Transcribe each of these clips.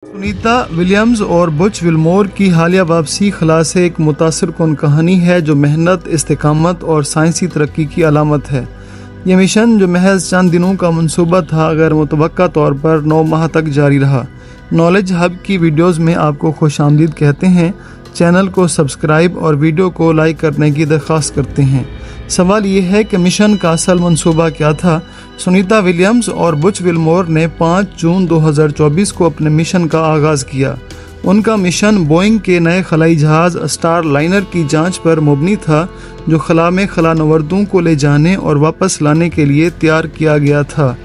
Sunita Williams और Butch Wilmore की हालिया वापसी खला से एक मुतासिर कुन कहानी है जो मेहनत, इस्तिकामत और साइंसी तरक्की की अलामत है। ये मिशन जो महज चंद दिनों का मंसूबा था, गैर मुतवक्का तौर पर 9 माह तक जारी रहा। नॉलेज हब की वीडियोस में आपको खुशामदीद कहते हैं। चैनल को सब्सक्राइब और वीडियो को लाइक करने की दरख्वास्त करते हैं। सवाल ये है कि मिशन का असल मंसूबा क्या था। सुनीता विलियम्स और बुच विल्मोर ने 5 जून 2024 को अपने मिशन का आगाज़ किया। उनका मिशन बोइंग के नए खलाई जहाज़ स्टार लाइनर की जांच पर मुबनी था, जो खला में खलानवर्दों को ले जाने और वापस लाने के लिए तैयार किया गया था।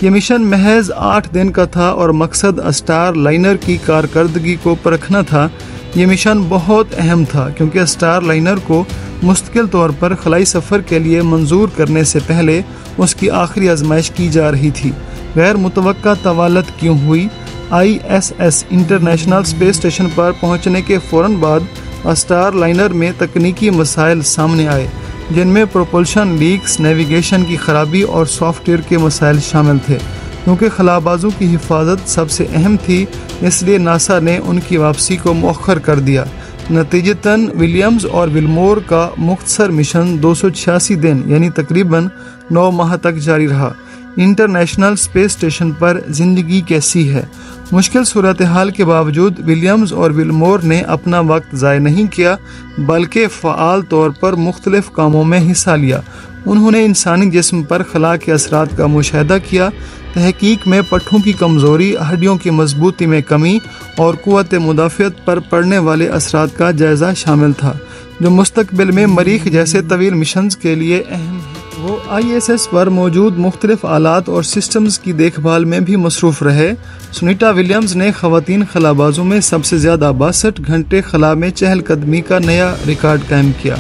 ये मिशन महज 8 दिन का था और मकसद स्टार लाइनर की कारकर्दगी को परखना था। ये मिशन बहुत अहम था क्योंकि स्टार लाइनर को मुस्तकिल तौर पर खलाई सफ़र के लिए मंजूर करने से पहले उसकी आखिरी आजमाइश की जा रही थी। गैर मुतवक्का तवालत क्यों हुई? ISS इंटरनेशनल स्पेस स्टेशन पर पहुंचने के फ़ौरन बाद स्टार लाइनर में तकनीकी मसाइल सामने आए, जिनमें प्रोपल्शन लीक्स, नेविगेशन की खराबी और सॉफ्टवेयर के मसाइल शामिल थे। क्योंकि खलाबाजों की हिफाजत सबसे अहम थी, इसलिए नासा ने उनकी वापसी को मौखर कर दिया। नतीजतन विलियम्स और विल्मोर का मुख्तसर मिशन 286 दिन यानी तकरीबन 9 माह तक जारी रहा। इंटरनेशनल स्पेस स्टेशन पर ज़िंदगी कैसी है? मुश्किल सूरत हाल के बावजूद विलियम्स और विल्मोर ने अपना वक्त ज़ाय नहीं किया, बल्कि फ़आल तौर पर मुख्तलिफ कामों में हिस्सा लिया। उन्होंने इंसानी जिस्म पर खला के असरात का मुशाहिदा किया। तहकीक में पट्ठों की कमज़ोरी, हड्डियों की मजबूती में कमी और क़ुव्वत मुदाफ़ियत पर पड़ने वाले असरात का जायज़ा शामिल था, जो मुस्तक़बिल में मरीख़ जैसे तवील मिशंस के लिए अहम है। वो ISS पर मौजूद मुख्तलिफ आलात और सिस्टम्स की देखभाल में भी मसरूफ़ रहे। सुनीता विलियम्स ने ख़वातीन खलाबाजों में सबसे ज़्यादा 62 घंटे खला में चहलकदमी का नया रिकॉर्ड कायम किया।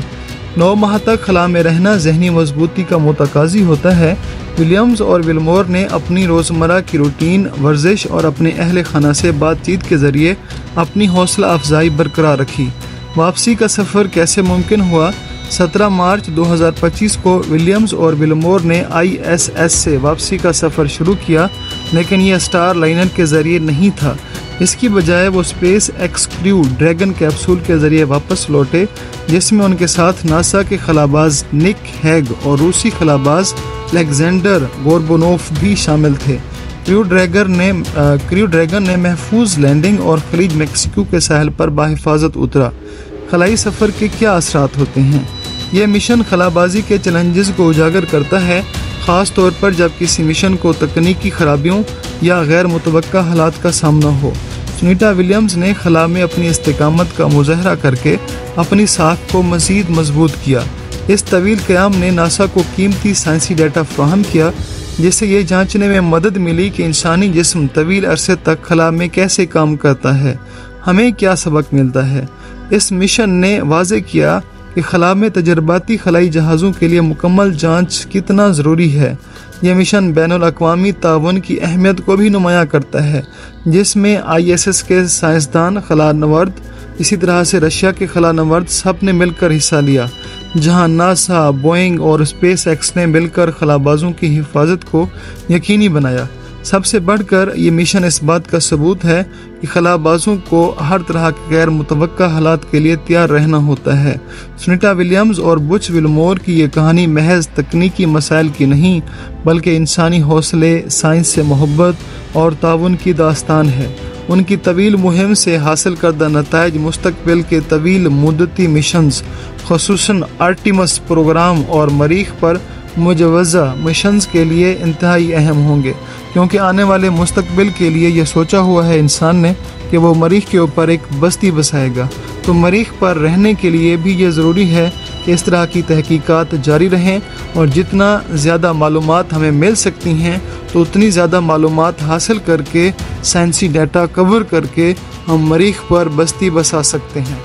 9 माह तक खला में रहना जहनी मजबूती का मुतकाज़ी होता है। विलियम्स और विल्मोर ने अपनी रोज़मर्रा की रूटीन, वर्जिश और अपने अहल खाना से बातचीत के ज़रिए अपनी हौसला अफजाई बरकरार रखी। वापसी का सफ़र कैसे मुमकिन हुआ? 17 मार्च 2025 को विलियम्स और विल्मोर ने ISS से वापसी का सफ़र शुरू किया, लेकिन यह स्टार लाइनर के ज़रिए नहीं था। इसकी बजाय वो space x crew dragon capsule के ज़रिए वापस लौटे, जिसमें उनके साथ नासा के खलाबाज निक हैग और रूसी खलाबाज अलेक्जेंडर गोर्बनोफ भी शामिल थे। क्रू ड्रैगन ने महफूज लैंडिंग और खलीज मेक्सिको के साहिल पर बाहिफाजत उतरा। खलाई सफ़र के क्या असरात होते हैं? यह मिशन खलाबाजी के चैलेंजेस को उजागर करता है, ख़ास तौर पर जब किसी मिशन को तकनीकी खराबियों या गैर मुतवक्का हालात का सामना हो। सुनीता विलियम्स ने खला में अपनी इस्तिकामत का मुज़ाहरा करके अपनी साख को मज़ीद मजबूत किया। इस तवील क़याम ने नासा को कीमती साइंसी डाटा फराहम किया, जिससे ये जांचने में मदद मिली कि इंसानी जिस्म तवील अरसे तक खला में कैसे काम करता है, हमें क्या सबक मिलता है। इस मिशन ने वाज़े किया कि खला में तजर्बाती खलाई जहाज़ों के लिए मुकम्मल जांच कितना ज़रूरी है। यह मिशन बैनुल अक़वामी ताउन की अहमियत को भी नुमायाँ करता है, जिसमें ISS के साइंसदान, खलानवर्द, इसी तरह से रशिया के खलानवर्द सब ने मिलकर हिस्सा लिया, जहां नासा, बोइंग और स्पेस एक्स ने मिलकर खलाबाजों की हिफाजत को यकीनी बनाया। सबसे बढ़कर ये मिशन इस बात का सबूत है कि खलाबाजों को हर तरह के गैर मुतवक्का हालात के लिए तैयार रहना होता है। सुनीता विलियम्स और बुच विल्मोर की ये कहानी महज तकनीकी मसाइल की नहीं, बल्कि इंसानी हौसले, साइंस से मोहब्बत और ताउन की दास्तान है। उनकी तवील मुहिम से हासिल करदा नताइज मुस्तकबिल के तवील मुद्दती मिशंस, ख़ुसूसन आर्टिमस प्रोग्राम और मरीख़ पर मुजवज़ा मिशंस के लिए इंतहाई अहम होंगे, क्योंकि आने वाले मुस्तकबिल के लिए यह सोचा हुआ है इंसान ने कि वो मरीख़ के ऊपर एक बस्ती बसाएगा। तो मरीख़ पर रहने के लिए भी ये ज़रूरी है कि इस तरह की तहकीकात जारी रहें, और जितना ज़्यादा मालूमात हमें मिल सकती हैं तो उतनी ज़्यादा मालूमात हासिल करके, साइंसी डाटा कवर करके हम मरीख़ पर बस्ती बसा सकते हैं।